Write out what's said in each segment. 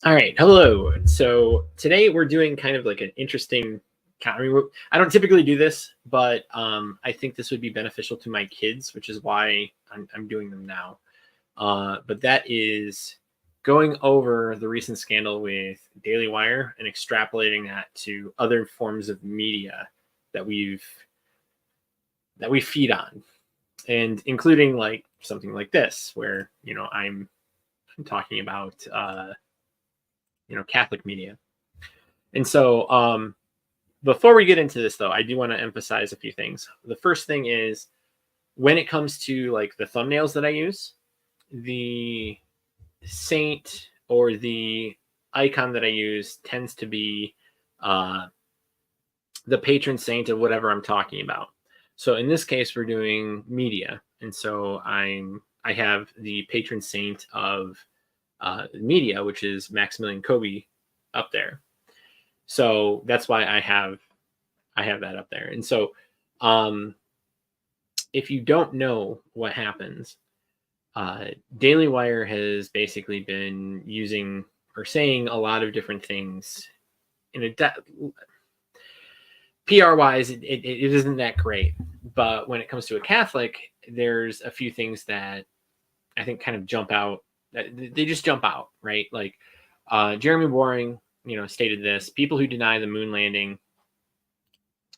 All right, hello. So today we're doing kind of like an interesting. I mean, I don't typically do this, but I think this would be beneficial to my kids, which is why I'm doing them now. But that is going over the recent scandal with Daily Wire and extrapolating that to other forms of media that we feed on, and including like something like this, where I'm talking about Catholic media. And so, before we get into this, though, I do want to emphasize a few things. The first thing is when it comes to like the thumbnails that I use, the saint or the icon that I use tends to be uh, the patron saint of whatever I'm talking about. So in this case, we're doing media, and so I have the patron saint of media, which is Maximilian Kolbe, up there. So that's why I have that up there. And so um, if you don't know what happens, Daily Wire has basically been using or saying a lot of different things in a PR wise, it isn't that great. But when it comes to a Catholic, there's a few things that I think kind of jump out. They just jump out, right? Like Jeremy Boring, stated this: people who deny the moon landing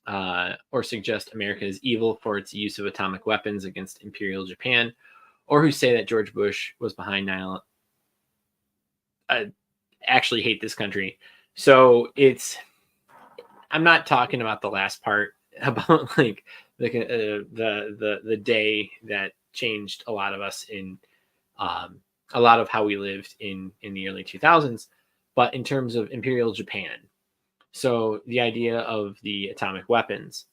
or suggest America is evil for its use of atomic weapons against Imperial Japan, or who say that George Bush was behind 9/11, actually hate this country. So I'm not talking about the last part about like the day that changed a lot of us in a lot of how we lived in the early 2000s, but in terms of Imperial Japan. So the idea of the atomic weapons.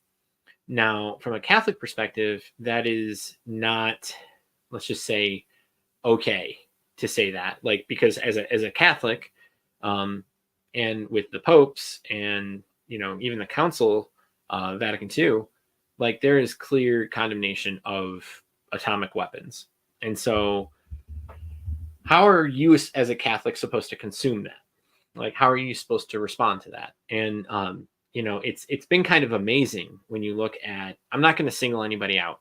Now, from a Catholic perspective, that is not, let's just say, okay to say that, like, because as a Catholic, and with the popes and even the Council, Vatican II, like there is clear condemnation of atomic weapons, and so how are you as a Catholic supposed to consume that? Like, how are you supposed to respond to that? And it's been kind of amazing when you look at. I'm not going to single anybody out.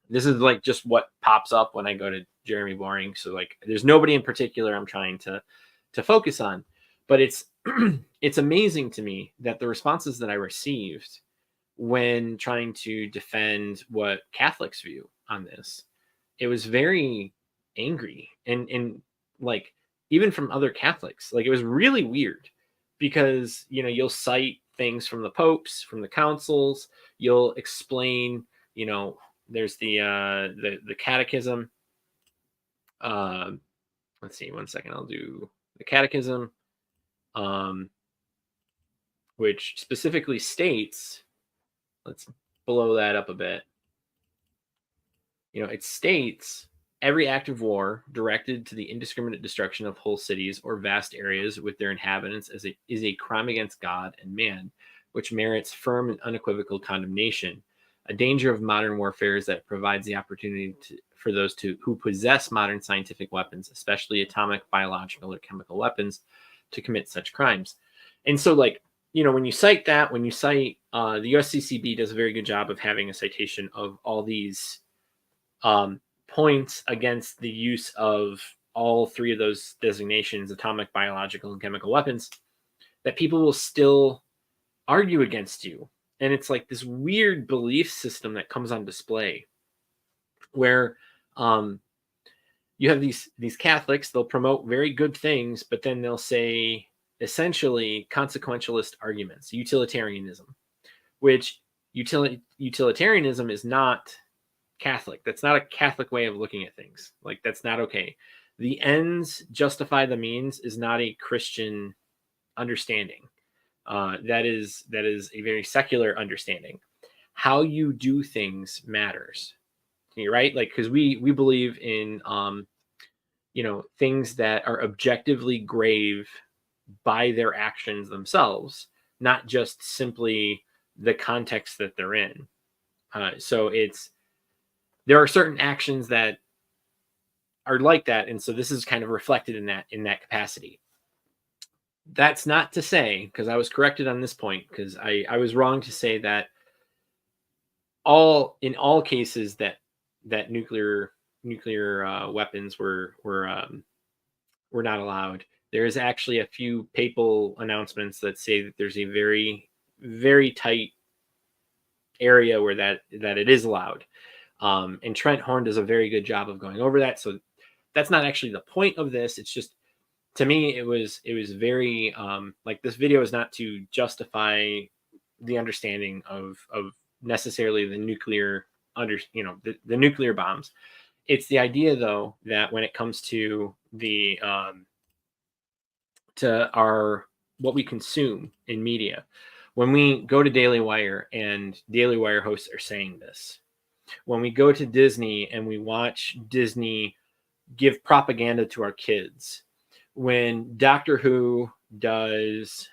This is like just what pops up when I go to Jeremy Boring. So like, there's nobody in particular I'm trying to focus on, but it's it's amazing to me that the responses that I received when trying to defend what Catholics view on this, it was very angry and like even from other Catholics, like it was really weird because you'll cite things from the popes, from the councils, you'll explain, there's the catechism. Let's see, 1 second, I'll do the catechism, which specifically states, let's blow that up a bit. It states every act of war directed to the indiscriminate destruction of whole cities or vast areas with their inhabitants is a crime against God and man, which merits firm and unequivocal condemnation. A danger of modern warfare is that it provides the opportunity for those who possess modern scientific weapons, especially atomic, biological, or chemical weapons, to commit such crimes. And so, like, when you cite that, when you cite the USCCB does a very good job of having a citation of all these points against the use of all three of those designations, atomic, biological, and chemical weapons, that people will still argue against you. And it's like this weird belief system that comes on display where you have these Catholics, they'll promote very good things, but then they'll say essentially consequentialist arguments, utilitarianism, which utilitarianism is not Catholic. That's not a Catholic way of looking at things. Like, that's not okay. The ends justify the means is not a Christian understanding. That is a very secular understanding. How you do things matters, right? Like, because we believe in things that are objectively grave by their actions themselves, not just simply the context that they're in. So there are certain actions that are like that, and so this is kind of reflected in that capacity. That's not to say, because I was corrected on this point, because I was wrong to say that in all cases that nuclear weapons were not allowed. There is actually a few papal announcements that say that there's a very, very tight area where that it is allowed. And Trent Horn does a very good job of going over that. So that's not actually the point of this. It's just, to me, it was very like, this video is not to justify the understanding of necessarily the nuclear the nuclear bombs. It's the idea, though, that when it comes to the to our what we consume in media, when we go to Daily Wire and Daily Wire hosts are saying this, when we go to Disney and we watch Disney give propaganda to our kids, when Doctor Who does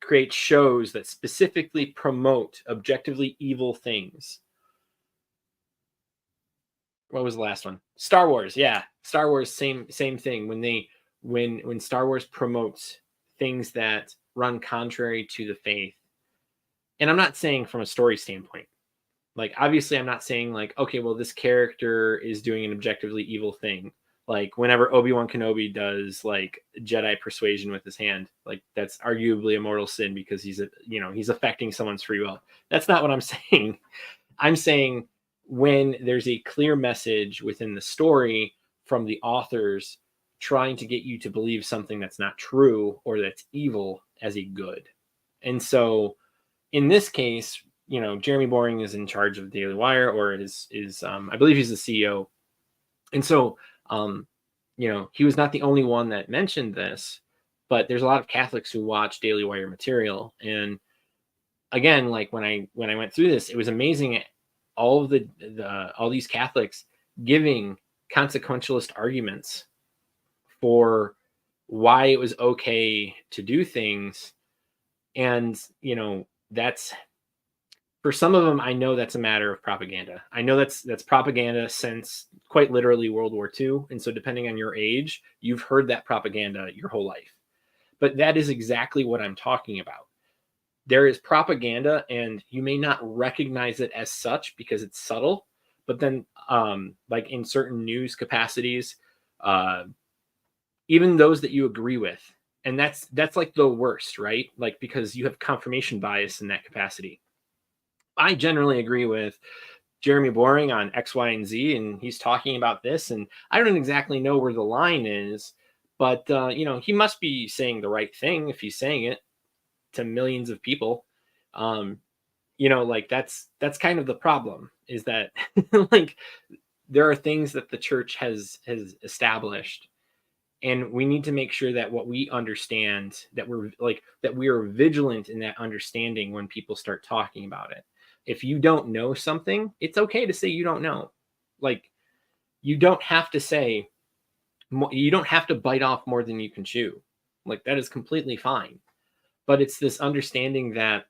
create shows that specifically promote objectively evil things. What was the last one? Star Wars. Yeah, Star Wars. Same thing. When Star Wars promotes things that run contrary to the faith, and I'm not saying from a story standpoint. Like, obviously, I'm not saying like, okay, well, this character is doing an objectively evil thing. Like, whenever Obi-Wan Kenobi does like Jedi persuasion with his hand, like, that's arguably a mortal sin because he's affecting someone's free will. That's not what I'm saying. I'm saying when there's a clear message within the story from the authors trying to get you to believe something that's not true or that's evil as a good. And so in this case, Jeremy Boring is in charge of Daily Wire, or is I believe he's the CEO. And so, he was not the only one that mentioned this, but there's a lot of Catholics who watch Daily Wire material. And again, like when I went through this, it was amazing. All of all these Catholics giving consequentialist arguments for why it was okay to do things. And, that's, for some of them, I know that's a matter of propaganda. I know that's propaganda since quite literally World War II. And so depending on your age, you've heard that propaganda your whole life. But that is exactly what I'm talking about. There is propaganda, and you may not recognize it as such because it's subtle. But then, like in certain news capacities, even those that you agree with, and that's like the worst, right? Like, because you have confirmation bias in that capacity. I generally agree with Jeremy Boring on X, Y, and Z, and he's talking about this, and I don't exactly know where the line is, but he must be saying the right thing if he's saying it to millions of people. Like that's kind of the problem, is that like there are things that the church has established, and we need to make sure that what we understand, that we are vigilant in that understanding when people start talking about it. If you don't know something, it's okay to say you don't know. Like, you don't have to bite off more than you can chew. Like, that is completely fine. But it's this understanding that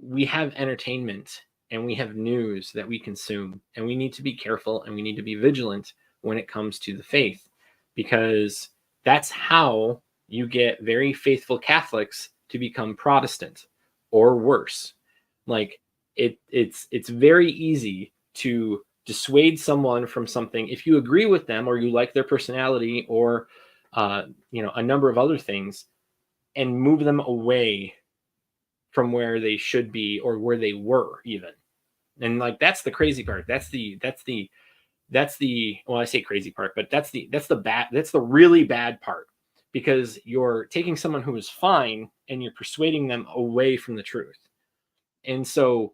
we have entertainment and we have news that we consume, and we need to be careful and we need to be vigilant when it comes to the faith, because that's how you get very faithful Catholics to become Protestant or worse. Like, it's very easy to dissuade someone from something if you agree with them or you like their personality or a number of other things, and move them away from where they should be or where they were even. And like, that's the crazy part. That's the well, I say crazy part, but that's the really bad part, because you're taking someone who is fine and you're persuading them away from the truth. And so,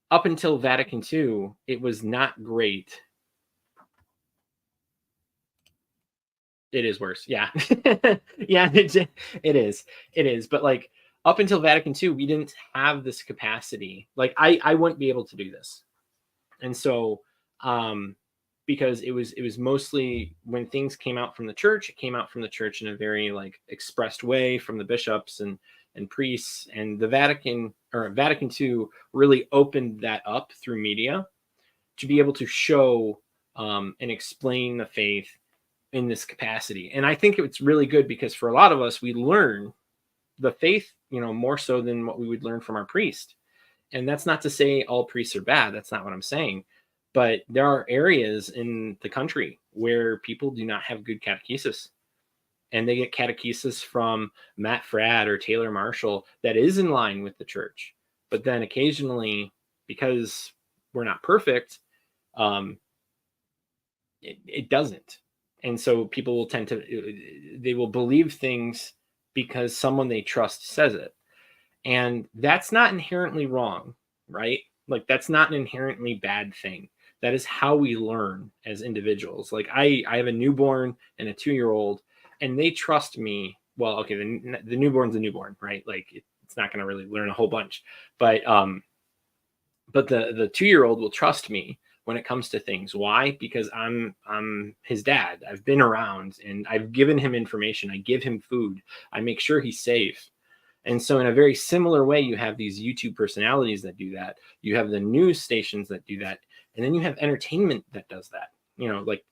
up until Vatican II, it was not great. It is worse. Yeah. Yeah, it is. But like, up until Vatican II, we didn't have this capacity. Like, I wouldn't be able to do this. And so, because it was mostly, when things came out from the church, it came out from the church in a very like expressed way from the bishops and priests, and the Vatican II really opened that up through media to be able to show and explain the faith in this capacity. And I think it's really good because for a lot of us, we learn the faith, more so than what we would learn from our priest. And that's not to say all priests are bad. That's not what I'm saying. But there are areas in the country where people do not have good catechesis. And they get catechesis from Matt Fradd or Taylor Marshall that is in line with the church. But then occasionally, because we're not perfect, it doesn't. And so people will tend to, they will believe things because someone they trust says it. And that's not inherently wrong, right? Like that's not an inherently bad thing. That is how we learn as individuals. Like I have a newborn and a 2-year-old, and they trust me. Well, okay, the newborn's a newborn, right? Like it's not going to really learn a whole bunch, but the 2-year-old will trust me when it comes to things. Why? Because I'm his dad. I've been around and I've given him information. I give him food. I make sure he's safe. And so in a very similar way, you have these YouTube personalities that do that. You have the news stations that do that. And then you have entertainment that does that. Like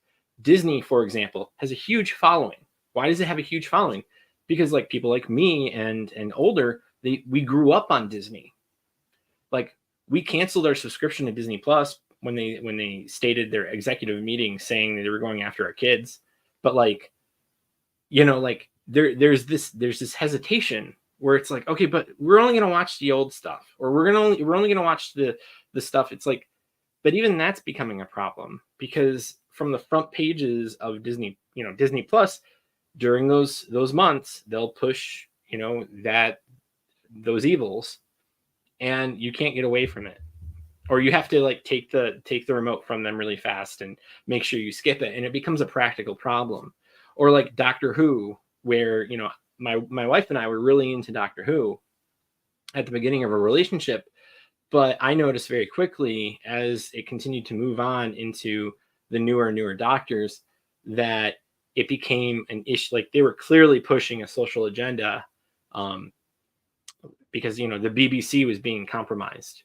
Disney, for example, has a huge following. Why does it have a huge following? Because like people like me and older, we grew up on Disney. Like we canceled our subscription to Disney Plus when they stated their executive meeting saying that they were going after our kids. But like, like there's this hesitation where it's like, okay, but we're only going to watch the old stuff, or we're only going to watch the stuff. It's like, but even that's becoming a problem because from the front pages of Disney, Disney Plus, during those months, they'll push, those evils, and you can't get away from it. Or you have to like take the remote from them really fast and make sure you skip it. And it becomes a practical problem. Or like Doctor Who, where, my wife and I were really into Doctor Who at the beginning of our relationship. But I noticed very quickly as it continued to move on into the newer doctors that it became an issue. Like they were clearly pushing a social agenda because, the BBC was being compromised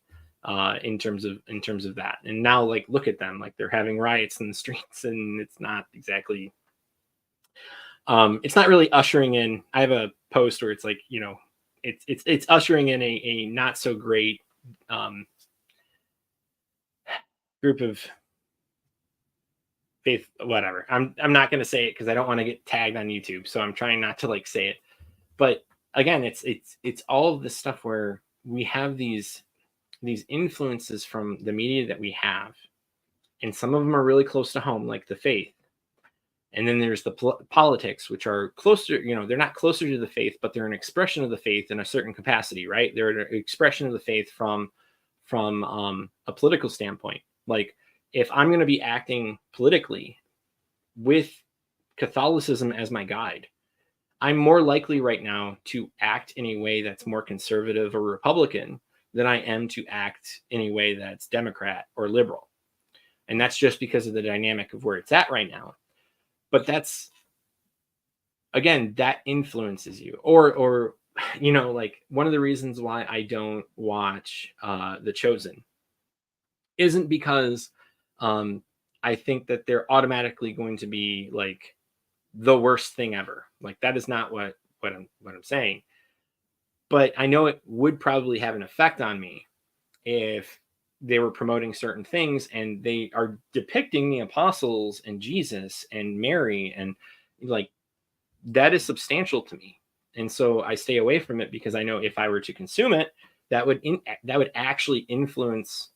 in terms of that. And now like, look at them, like they're having riots in the streets, and it's not exactly, it's not really ushering in. I have a post where it's like, it's ushering in a not so great group of faith, whatever. I'm not going to say it because I don't want to get tagged on YouTube. So I'm trying not to like say it. But again, it's all of this stuff where we have these influences from the media that we have, and some of them are really close to home, like the faith. And then there's the politics, which are closer, they're not closer to the faith, but they're an expression of the faith in a certain capacity, right? They're an expression of the faith from a political standpoint. Like if I'm going to be acting politically with Catholicism as my guide, I'm more likely right now to act in a way that's more conservative or Republican than I am to act in a way that's Democrat or liberal. And that's just because of the dynamic of where it's at right now. But that's, again, that influences you. Or like one of the reasons why I don't watch The Chosen isn't because I think that they're automatically going to be like the worst thing ever. Like that is not what I'm saying. But I know it would probably have an effect on me if they were promoting certain things and they are depicting the apostles and Jesus and Mary, and like that is substantial to me. And so I stay away from it because I know if I were to consume it, that would actually influence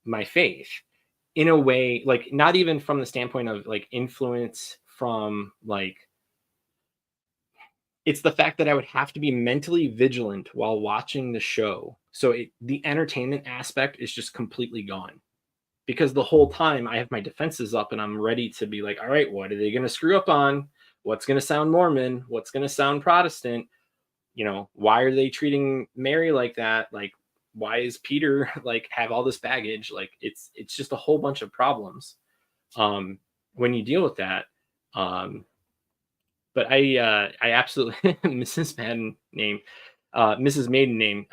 my faith in a way, like not even from the standpoint of like influence from like, it's the fact that I would have to be mentally vigilant while watching the show. So the entertainment aspect is just completely gone because the whole time I have my defenses up and I'm ready to be like, all right, what are they going to screw up on? What's going to sound Mormon? What's going to sound Protestant? Why are they treating Mary like that? Like, why is Peter like have all this baggage? Like it's just a whole bunch of problems when you deal with that. But I absolutely Mrs. Maiden name.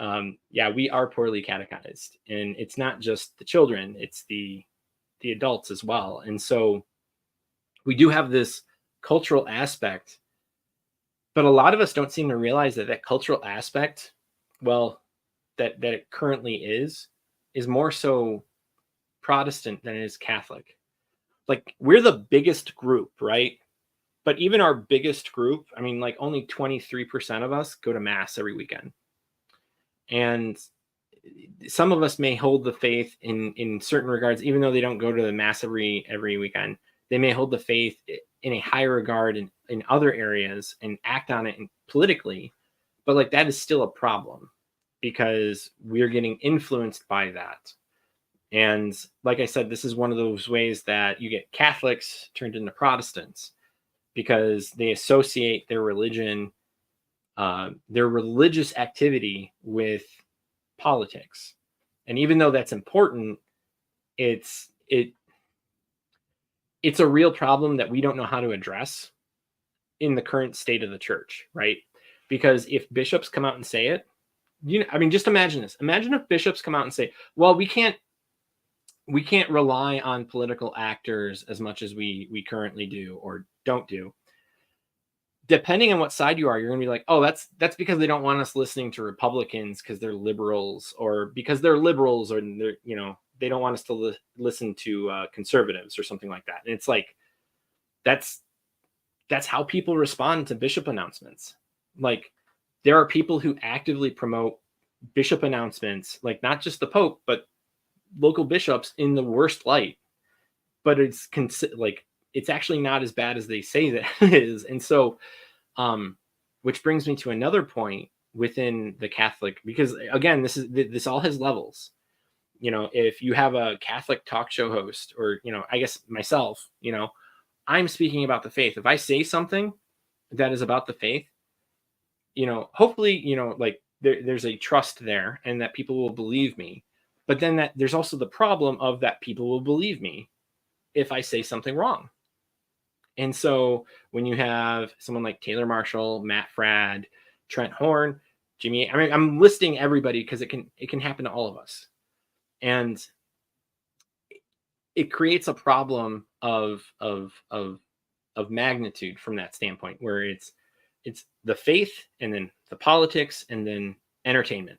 Yeah, we are poorly catechized, and it's not just the children; it's the adults as well. And so we do have this cultural aspect, but a lot of us don't seem to realize that that cultural aspect, well, that it currently is more so Protestant than it is Catholic. Like, we're the biggest group, right? But even our biggest group, I mean, like, only 23% of us go to mass every weekend. And some of us may hold the faith in certain regards, even though they don't go to the mass every weekend. They may hold the faith in a higher regard in other areas and act on it politically, but like, that is still a problem because we're getting influenced by that. And like I said, this is one of those ways that you get Catholics turned into Protestants because they associate their religion, their religious activity with politics. And even though that's important, it's a real problem that we don't know how to address in the current state of the church, right? Because if bishops come out and say it, I mean, just imagine this. Imagine if bishops come out and say, well, we can't rely on political actors as much as we currently do or don't do. Depending on what side you are, you're going to be like, oh, that's because they don't want us listening to Republicans because they're liberals, or because they're liberals, or they're, they don't want us to listen to conservatives or something like that. And it's like, that's how people respond to bishop announcements. Like, there are people who actively promote bishop announcements, like not just the Pope, but local bishops, in the worst light. But it's it's actually not as bad as they say that it is. And so, which brings me to another point within the Catholic, because again, this all has levels. If you have a Catholic talk show host, or, I guess myself, I'm speaking about the faith. If I say something that is about the faith, hopefully, like there's a trust there and that people will believe me. But then there's also the problem of that people will believe me if I say something wrong. And so when you have someone like Taylor Marshall, Matt Fradd, Trent Horn, Jimmy, I mean, I'm listing everybody because it can happen to all of us. And it creates a problem of magnitude from that standpoint, where it's the faith and then the politics and then entertainment.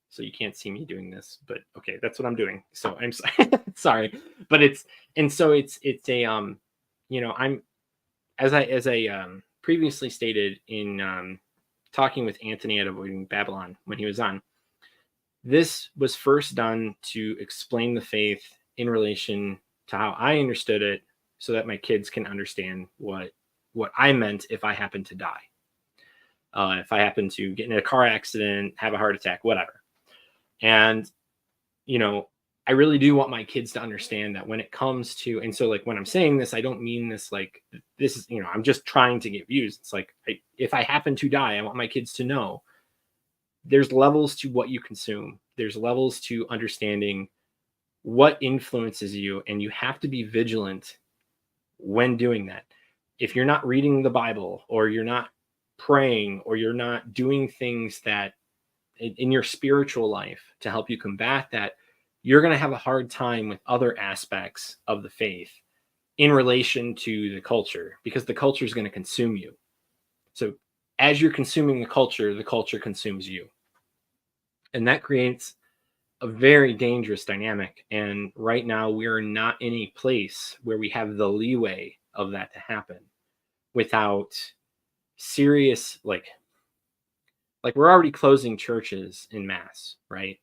So you can't see me doing this, but okay, that's what I'm doing. So I'm sorry, but it's a I'm, as I previously stated in talking with Anthony at Avoiding Babylon when he was on, this was first done to explain the faith in relation to how I understood it, so that my kids can understand what I meant if I happen to die, if I happen to get in a car accident, have a heart attack, whatever. And, I really do want my kids to understand that when it comes to, and so like when I'm saying this, I don't mean this like this is, I'm just trying to get views. It's like, if I happen to die, I want my kids to know there's levels to what you consume. There's levels to understanding what influences you, and you have to be vigilant when doing that. If you're not reading the Bible, or you're not praying, or you're not doing things that in your spiritual life to help you combat that, you're going to have a hard time with other aspects of the faith in relation to the culture, because the culture is going to consume you. So as you're consuming the culture consumes you. And that creates a very dangerous dynamic. And right now we're not in a place where we have the leeway of that to happen without serious, like we're already closing churches in mass, right?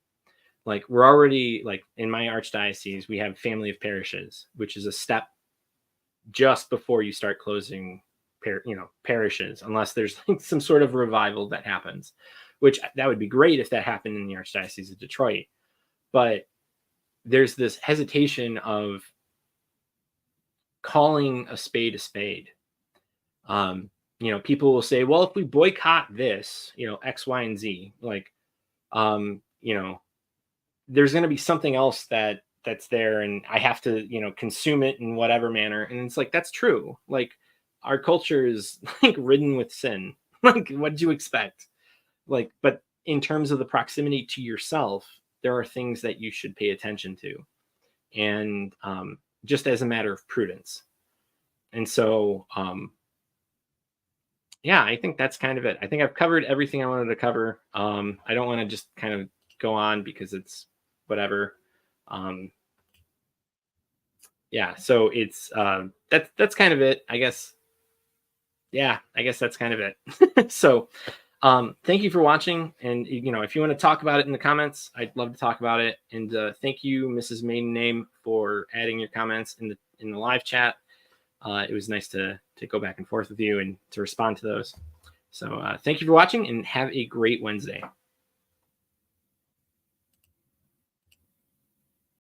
Like, we're already, like, in my archdiocese, we have family of parishes, which is a step just before you start closing parishes, unless there's like some sort of revival that happens, which that would be great if that happened in the Archdiocese of Detroit. But there's this hesitation of calling a spade a spade. People will say, well, if we boycott this, X, Y, and Z, like, there's going to be something else that's there, and I have to, consume it in whatever manner. And it's like, that's true. Like, our culture is like ridden with sin. Like, what did you expect? Like, but in terms of the proximity to yourself, there are things that you should pay attention to. And just as a matter of prudence. And so, yeah, I think that's kind of it. I think I've covered everything I wanted to cover. I don't want to just kind of go on because it's whatever. Yeah, so it's that's kind of it, I guess. Yeah, I guess that's kind of it. So, thank you for watching, and if you want to talk about it in the comments, I'd love to talk about it. And thank you, Mrs. Maiden Name, for adding your comments in the live chat. It was nice to go back and forth with you and to respond to those. So thank you for watching, and have a great Wednesday.